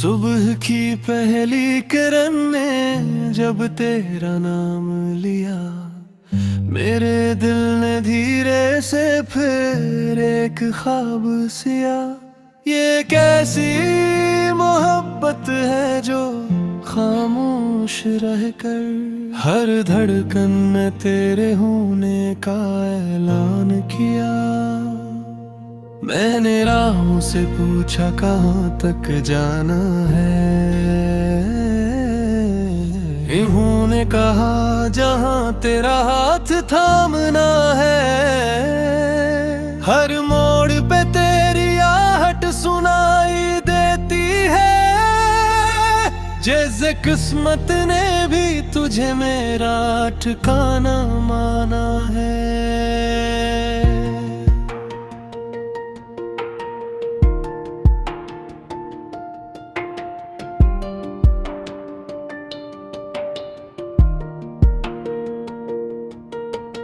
सुबह की पहली किरण ने जब तेरा नाम लिया, मेरे दिल ने धीरे से फिर एक ख्वाब सिया। ये कैसी मोहब्बत है जो खामोश रहकर हर धड़कन में तेरे होने का ऐलान किया। मैंने राहों से पूछा कहाँ तक जाना है, इन्होंने कहा जहाँ तेरा हाथ थामना है। हर मोड़ पे तेरी आहट सुनाई देती है, जैसे किस्मत ने भी तुझे मेरा ठिकाना माना है।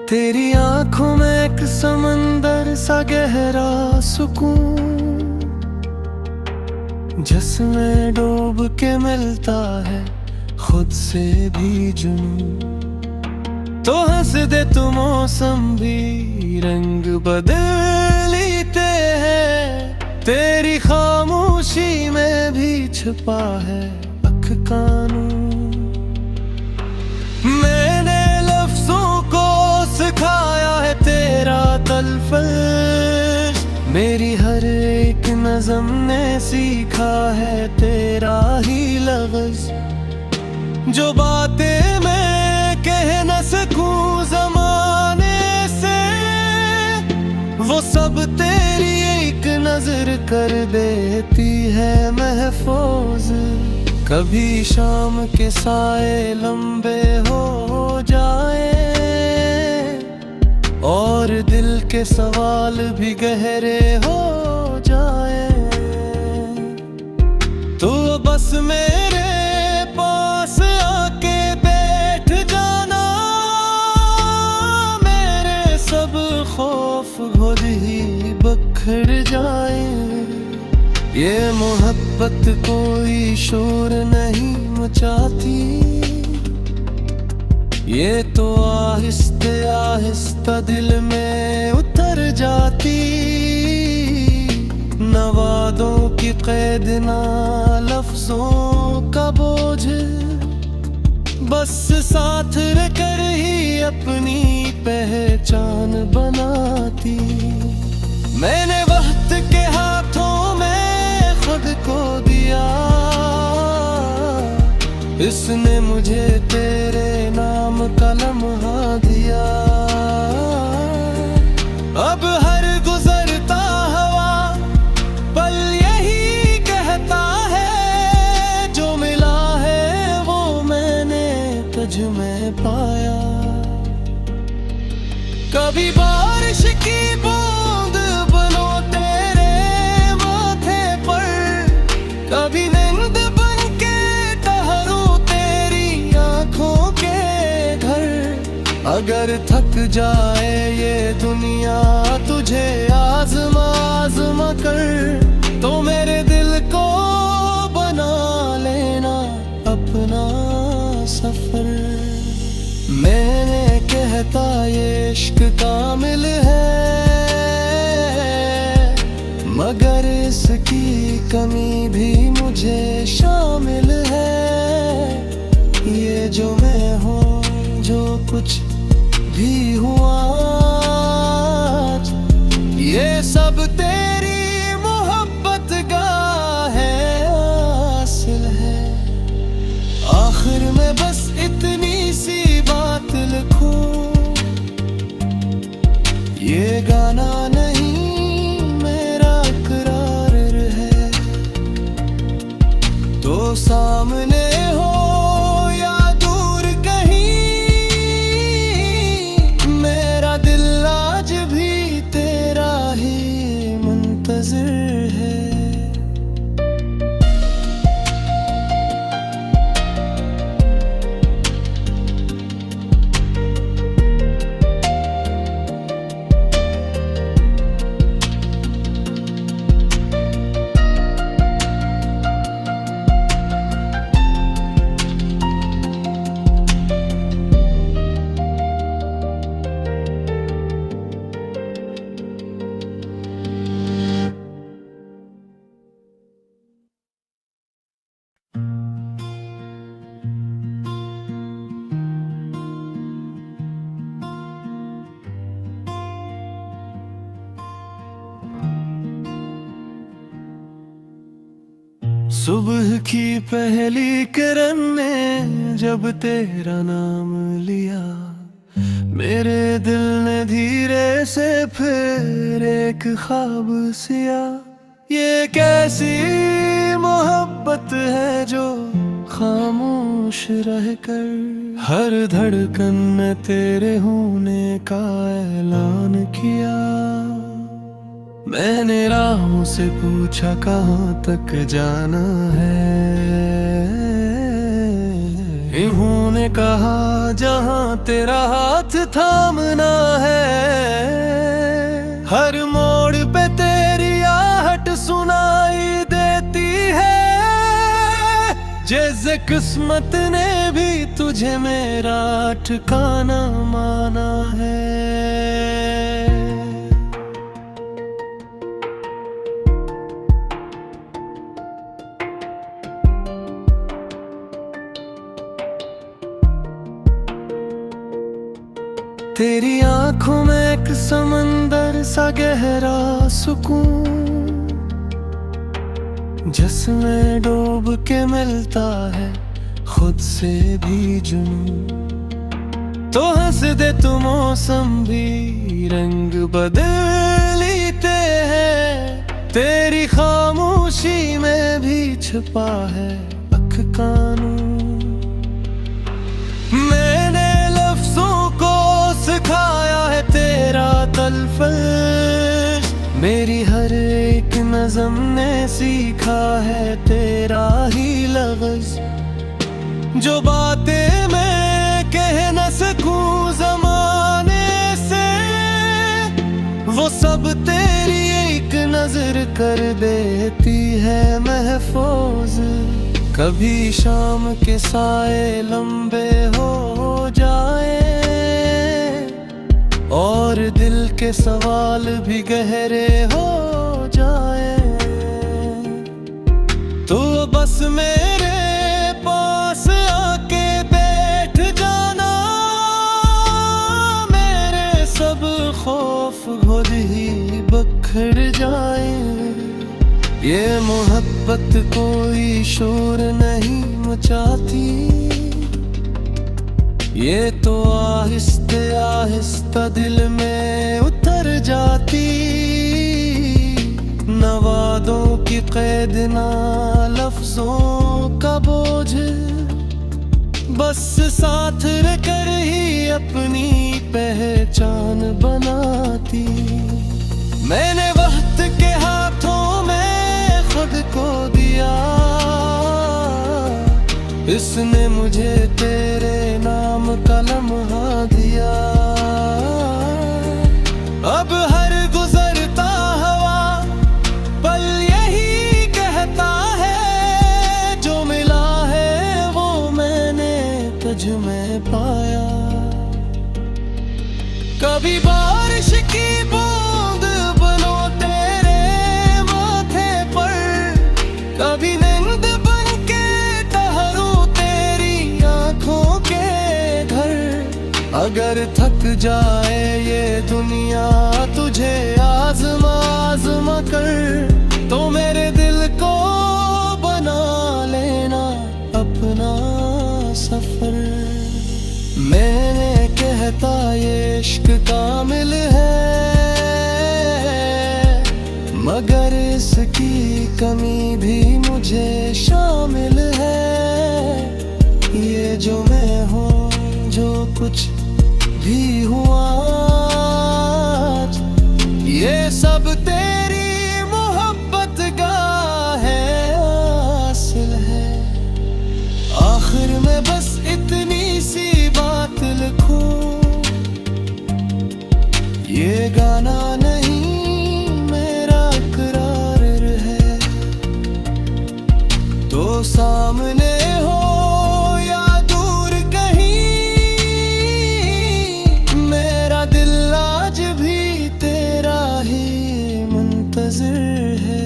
तेरी आंखों में एक समंदर सा गहरा सुकून, जिसमें डूब के मिलता है खुद से भी जुनून। तो हंस दे तो मौसम भी रंग बदल लेते हैं, तेरी खामोशी में भी छुपा है अख कानून। मैंने लफ्जों को सिखाया है तेरा तलफ़ुज़, मेरी हर एक नज़म ने सीखा है तेरा ही लफ्ज़। जो बातें मैं कह न सकूं ज़माने से, वो सब तेरी एक नज़र कर देती है महफूज़। कभी शाम के साए लंबे हो जाए और दिल के सवाल भी गहरे हो जाए, तो बस मेरे पास आके बैठ जाना। मेरे सब खौफ खुद ही बिखर जाए। ये मोहब्बत कोई शोर नहीं मचाती, ये तो आहिस्ते आहिस्ता दिल में उतर जाती। न वादों की कैद ना लफ्जों का बोझ, बस साथ रहकर ही अपनी पहचान बनाती। मैंने वक्त के हाथों में खुद को दिया, इसने मुझे तेरे नाम का लम्हा दिया। अब हर गुजरता हवा पल यही कहता है, जो मिला है वो मैंने तुझ में पाया। कभी बारिश की बूंद बनो तेरे माथे पर, कभी नींद बन के ठहरूं तेरी आंखों के घर। अगर थक जाए ये दुनिया तुझे आज़मा आज़मा कर, तो मेरे दिल को बना लेना अपना सफर। मैंने कहता ये इश्क कामिल है, मगर इसकी कमी भी मुझे शामिल है। ये जो मैं हूँ, जो कुछ भी हुआ आज, ये सब तेरी मोहब्बत का है हासिल है। आखिर में बस इतनी सी बात लिखूं, ये गाना नहीं मेरा इकरार है। तो सामने हो या दूर कहीं, मेरा दिल आज भी तेरा ही मुंतज़िर है। सुबह की पहली किरण ने जब तेरा नाम लिया, मेरे दिल ने धीरे से फिर एक ख्वाब सिया। ये कैसी मोहब्बत है जो खामोश रहकर हर धड़कन ने तेरे होने का ऐलान किया। मैंने राहों से पूछा कहाँ तक जाना है, इन्होंने कहा जहाँ तेरा हाथ थामना है। हर मोड़ पे तेरी आहट सुनाई देती है, जैसे किस्मत ने भी तुझे मेरा ठिकाना माना है। तेरी आंखों में एक समंदर सा गहरा सुकून, जिसमें डूब के मिलता है खुद से भी जुनून। तो हंस दे तू मौसम भी रंग बदल लेते हैं, तेरी खामोशी में भी छुपा है अख कानून। मैंने लफ्जों को सिखाया है तेरा तलफ़्फ़ुज़, मेरी हर एक नज़म ने सीखा है तेरा ही लफ्ज़। जो बातें मैं कह न सकूं ज़माने से, वो सब तेरी एक नजर कर देती है महफूज। कभी शाम के साए लंबे हो जाए और दिल के सवाल भी गहरे हो जाए, तो बस मेरे पास आके बैठ जाना। मेरे सब खौफ खुद ही बिखर जाए। ये मोहब्बत कोई शोर नहीं मचाती, ये तो आहिस्ते आहिस्ता दिल में उतर जाती। न वादों की कैद ना लफ्जों का बोझ, बस साथ रहकर ही अपनी पहचान बनाती। मैंने वक्त के हाथों में खुद को दिया, इसने मुझे तेरे नाम का लम्हा दिया। अब हर गुजरता हवा पल यही कहता है, जो मिला है वो मैंने तुझ में पाया। कभी बारिश की बूंद बनो तेरे माथे पर, कभी नींद बन के ठहरूं तेरी आंखों के घर। अगर थक जाए ये दुनिया तुझे आज़मा आज़मा कर, तो मेरे दिल को बना लेना अपना सफर। मैंने कहता ये इश्क कामिल है, मगर इसकी कमी भी मुझे शामिल है। ये जो मैं हूँ, जो कुछ भी हुआ आज, ये सब तेरी मोहब्बत का है हासिल है। आखिर में बस इतनी सी बात लिखूं, ये गाना नहीं मेरा इकरार है। तो सामने हो या दूर कहीं, मेरा दिल आज भी तेरा ही मुंतज़िर है।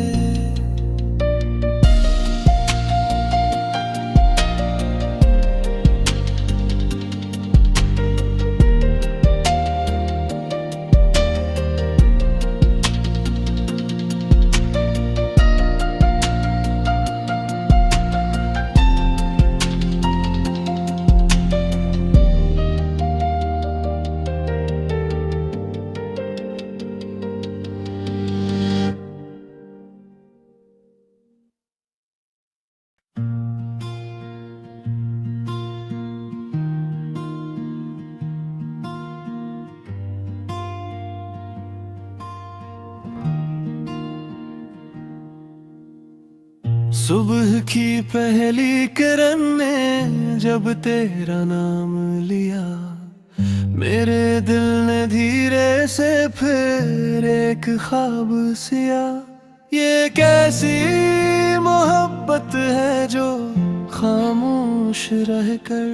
सुबह की पहली किरण ने जब तेरा नाम लिया, मेरे दिल ने धीरे से फिर एक ख्वाब सिया। ये कैसी मोहब्बत है जो खामोश रहकर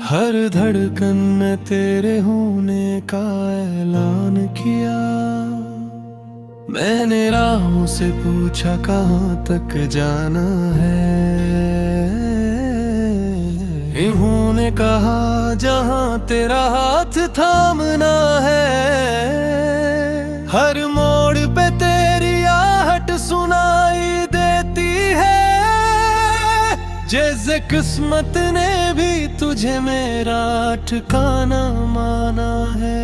हर धड़कन ने तेरे होने का ऐलान किया। मैंने राहों से पूछा कहाँ तक जाना है, इन्होंने कहा जहाँ तेरा हाथ थामना है। हर मोड़ पे तेरी आहट सुनाई देती है, जैसे किस्मत ने भी तुझे मेरा ठिकाना माना है।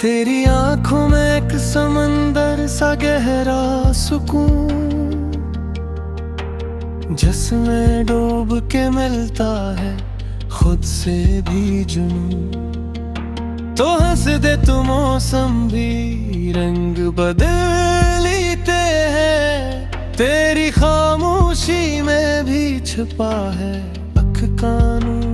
तेरी आंखों में एक समंदर सा गहरा सुकून, जिसमें डूब के मिलता है खुद से भी जुनून। तो हंस दे तू मौसम भी रंग बदल लेते हैं, तेरी खामोशी में भी छुपा है अख कानून।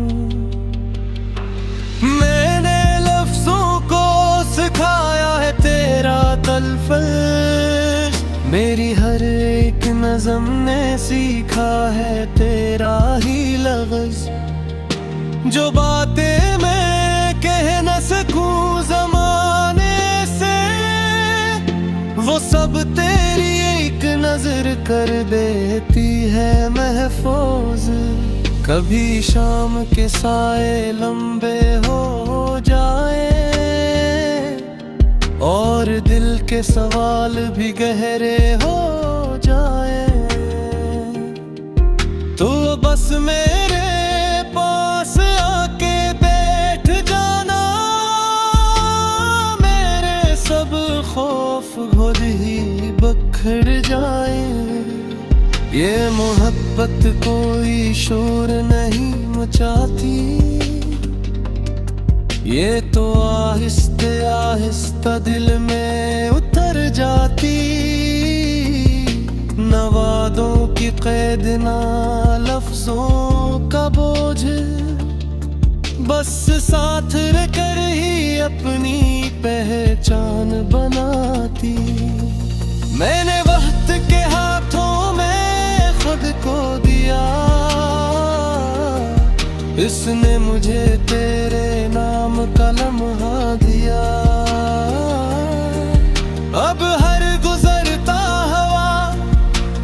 मैंने लफ्जों को सिखाया है तेरा तलफ़ुज़, मेरी हर एक नज़म ने सीखा है तेरा ही लफ्ज़। जो बातें मैं कह न सकूं ज़माने से, वो सब तेरी एक नज़र कर देती है महफूज। कभी शाम के साए लंबे हो जाए और दिल के सवाल भी गहरे हो जाए, तो बस मेरे पास आके बैठ जाना। मेरे सब खौफ खुद ही बिखर जाए। ये मोहब्बत कोई शोर नहीं मचाती, ये तो आहिस्ते आहिस्ता दिल में उतर जाती। न वादों की कैद ना लफ्जों का बोझ, बस साथ रहकर ही अपनी पहचान बनाती। मैंने वक्त के हाथों में खुद को दिया, इसने मुझे तेरे नाम का लम्हा दिया। अब हर गुजरता हवा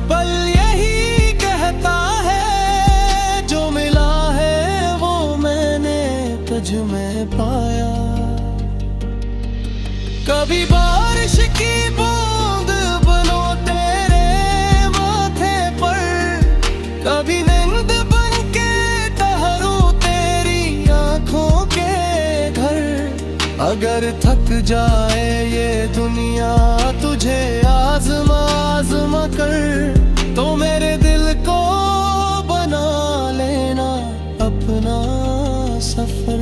पल यही कहता है, जो मिला है वो मैंने तुझ में पाया। कभी बारिश की बूंद बनो तेरे माथे पर, कभी नींद बन के ठहरूं तेरी आंखों के घर। अगर थक जाए ये दुनिया तुझे आज़मा आज़मा कर, तो मेरे दिल को बना लेना अपना सफर।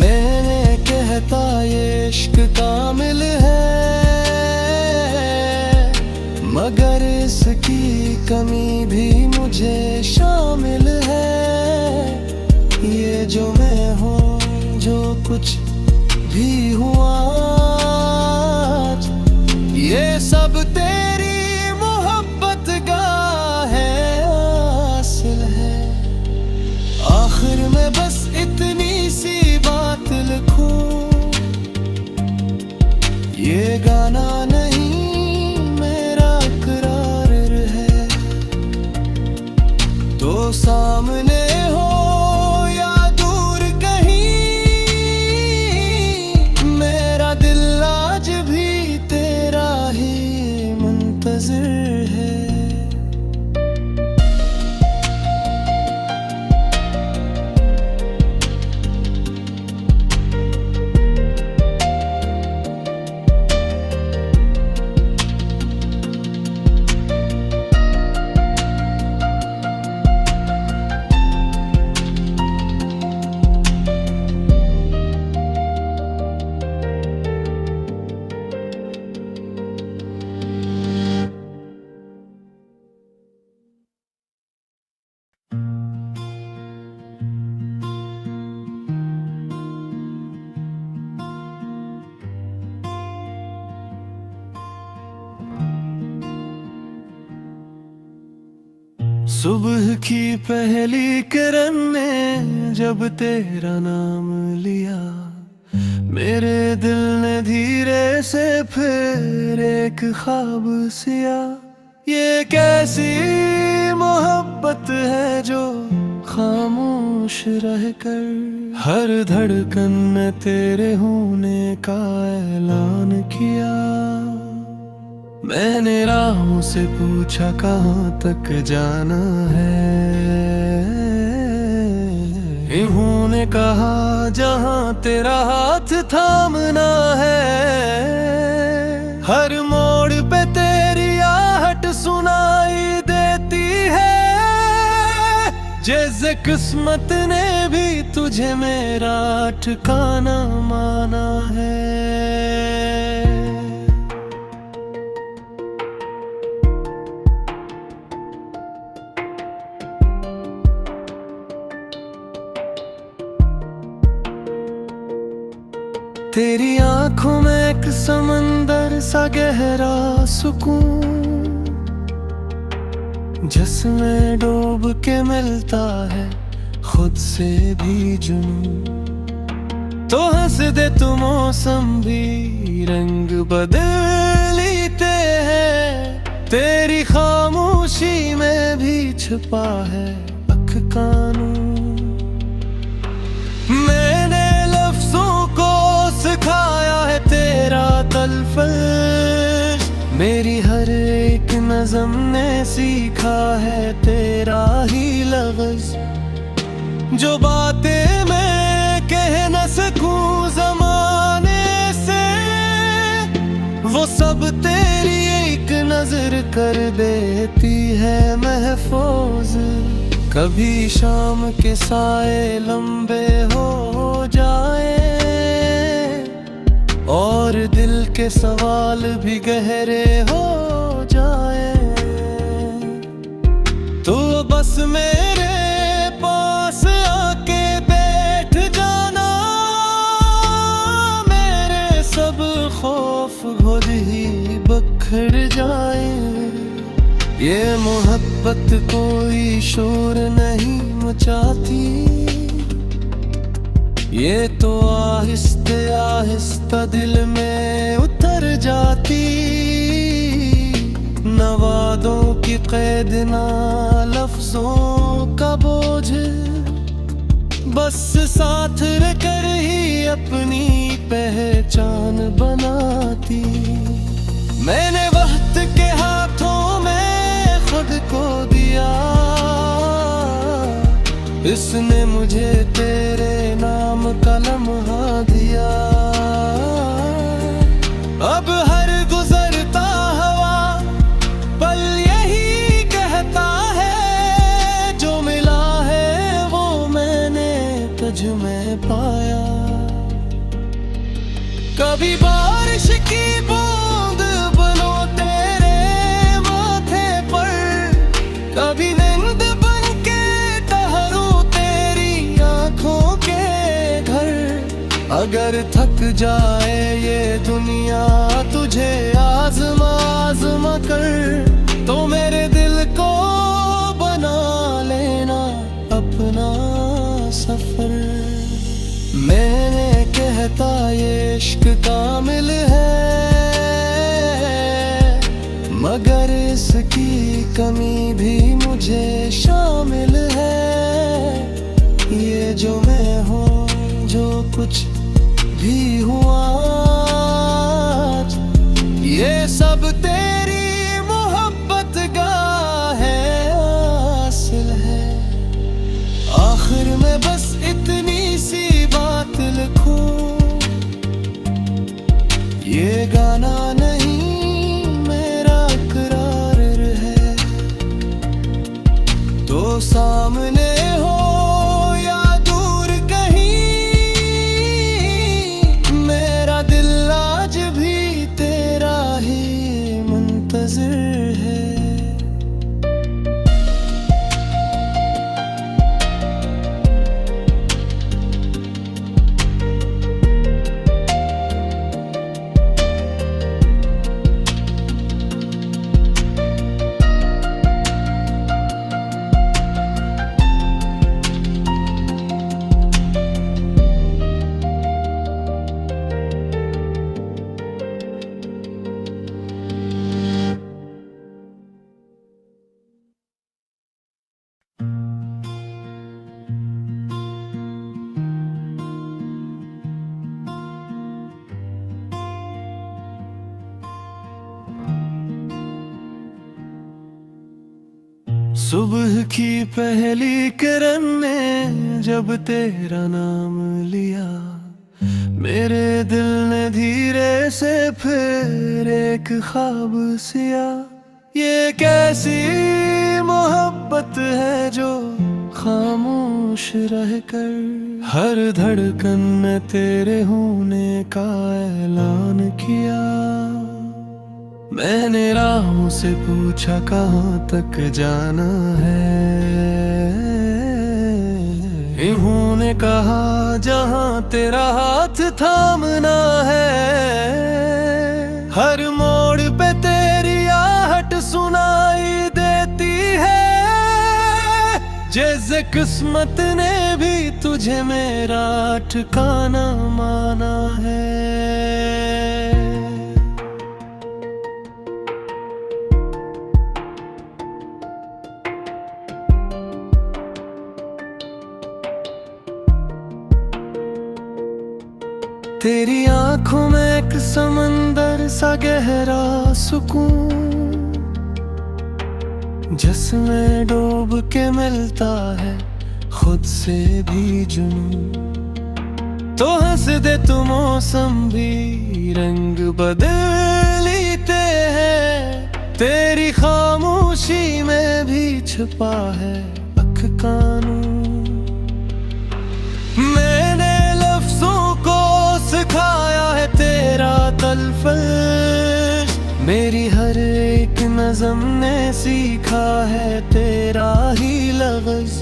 मैंने कहता ये इश्क कामिल है, मगर इसकी कमी भी मुझे शामिल है। ये जो मैं हूँ, जो कुछ भी हुआ आज, ये सब तेरी मोहब्बत का है हासिल है। आखिर में बस इतनी सी बात लिखूं, ये गाना नहीं मेरा इकरार है। तो सामने हो या दूर कहीं, मेरा दिल आज भी तेरा ही मुंतज़िर है। सुबह की पहली किरण ने जब तेरा नाम लिया, मेरे दिल ने धीरे से फिर एक ख्वाब सिया। ये कैसी मोहब्बत है जो खामोश रहकर हर धड़कन में तेरे होने का ऐलान किया। मैंने राहों से पूछा कहाँ तक जाना है, इन्होंने कहा जहाँ तेरा हाथ थामना है। हर मोड़ पे तेरी आहट सुनाई देती है, जैसे किस्मत ने भी तुझे मेरा ठिकाना माना है। तेरी आंखों में एक समंदर सा गहरा सुकून, जिसमें डूब के मिलता है खुद से भी जुनून। तो हंस दे तू मौसम भी रंग बदल लेते हैं, तेरी खामोशी में भी छुपा है अख कानून। मैंने लफ्जों को सिखाया है तेरा तलफ़ुज़, मेरी हर एक नज़म ने सीखा है तेरा ही लफ्ज़। जो बातें मैं कह न सकूं ज़माने से, वो सब तेरी एक नज़र कर देती है महफूज। कभी शाम के साए लंबे हो जाए और दिल के सवाल भी गहरे हो जाए, तो बस मेरे पास आके बैठ जाना, मेरे सब खौफ खुद ही बिखर जाए। ये मोहब्बत कोई शोर नहीं मचाती, ये तो आहिस्ते आहिस्ता दिल में उतर जाती। न वादों की कैद ना लफ्जों का बोझ, बस साथ रहकर ही अपनी पहचान बनाती। मैंने वक्त के हाथों में खुद को दिया, इसने मुझे तेरे नाम का लम्हा दिया। अब हर गुजरता हवा पल यही कहता है, जो मिला है वो मैंने तुझ में पाया। कभी बारिश की बूंद बनो तेरे माथे पर, कभी नींद बन के ठहरूं तेरी आंखों के घर। अगर थक जाए ये दुनिया तुझे आज़मा आज़मा कर, तो मेरे दिल को बना लेना अपना सफर। मैंने कहता ये इश्क कामिल है, मगर इसकी कमी भी मुझे शामिल है। ये जो मैं हूँ, जो कुछ भी हुआ आज, ये सब तेरी मोहब्बत का है हासिल है। आखिर में बस इतनी सी बात लिखूं, ये गाना नहीं मेरा इकरार है। तो सामने हो या दूर कहीं, मेरा दिल आज भी तेरा ही मन सुबह की पहली किरण ने जब तेरा नाम लिया, मेरे दिल ने धीरे से फिर एक ख्वाब सिया। ये कैसी मोहब्बत है जो खामोश रहकर हर धड़कन में तेरे होने का ऐलान किया। मैंने राहों से पूछा कहाँ तक जाना है, इन्होंने कहा जहाँ तेरा हाथ थामना है। हर मोड़ पे तेरी आहट सुनाई देती है, जैसे किस्मत ने भी तुझे मेरा ठिकाना माना है। तेरी आंखों में एक समंदर सा गहरा सुकून, जिसमें डूब के मिलता है खुद से भी जुनून। तो हंस दे तू मौसम भी रंग बदल लेते हैं, तेरी खामोशी में भी छुपा है अख कानून। मैंने लफ्जों को सिखाया है तेरा तलफ़ुज़, मेरी हर एक नज़म ने सीखा है तेरा ही लफ्ज़।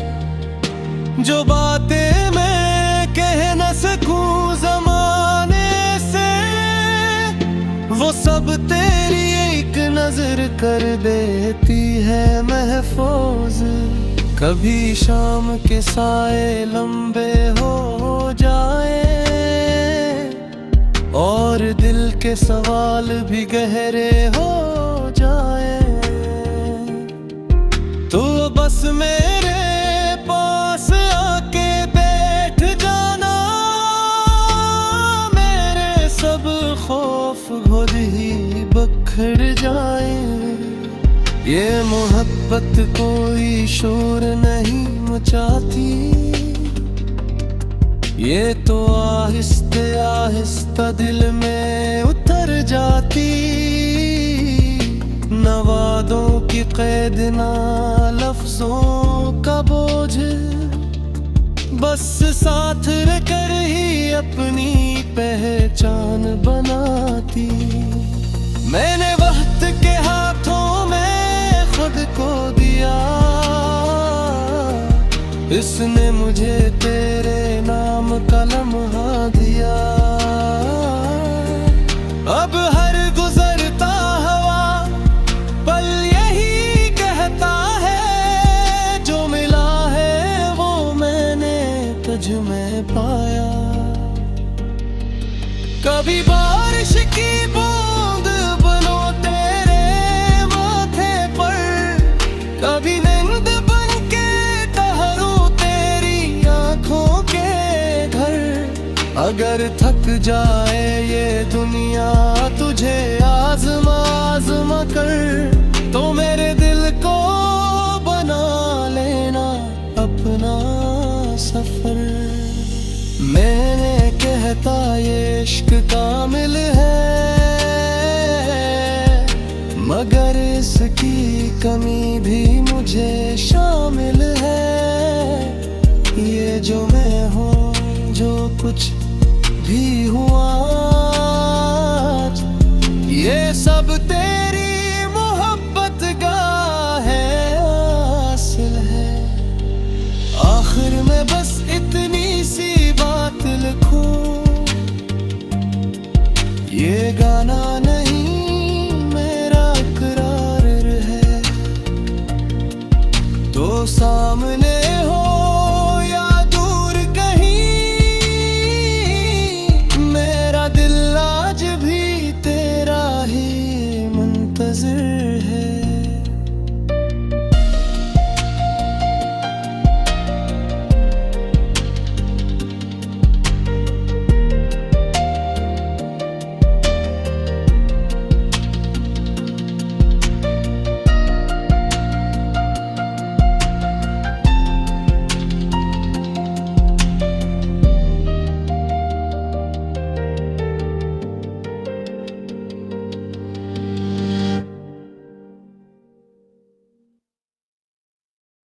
जो बातें मैं कह न सकूं ज़माने से, वो सब तेरी एक नज़र कर देती है महफूज। कभी शाम के साए लंबे हो जाए और दिल के सवाल भी गहरे हो जाए, तो बस मेरे पास आके बैठ जाना। मेरे सब खौफ खुद ही बिखर जाए। ये मोहब्बत कोई शोर नहीं मचाती, ये तो आहिस्ते आहिस्ता दिल में उतर जाती। न वादों की कैद ना लफ्जों का बोझ, बस साथ रहकर ही अपनी पहचान बनाती। मैंने वक्त के हाथों में खुद को दिया, इसने मुझे तेरे नाम का लम्हा दिया। अब हर गुजरता हवा पल यही कहता है, जो मिला है वो मैंने तुझ में पाया। कभी बारिश की बूंद बनो तेरे माथे पर, कभी नींद बन के ठहरूं तेरी आंखों के घर। अगर थक जाए ये दुनिया तुझे आज़मा आज़मा कर, तो मेरे दिल को बना लेना अपना सफर। मैंने कहता ये इश्क कामिल है, मगर इसकी कमी भी मुझे शामिल है। ये जो मैं हूँ, जो कुछ भी हुआ, ये सब तेरे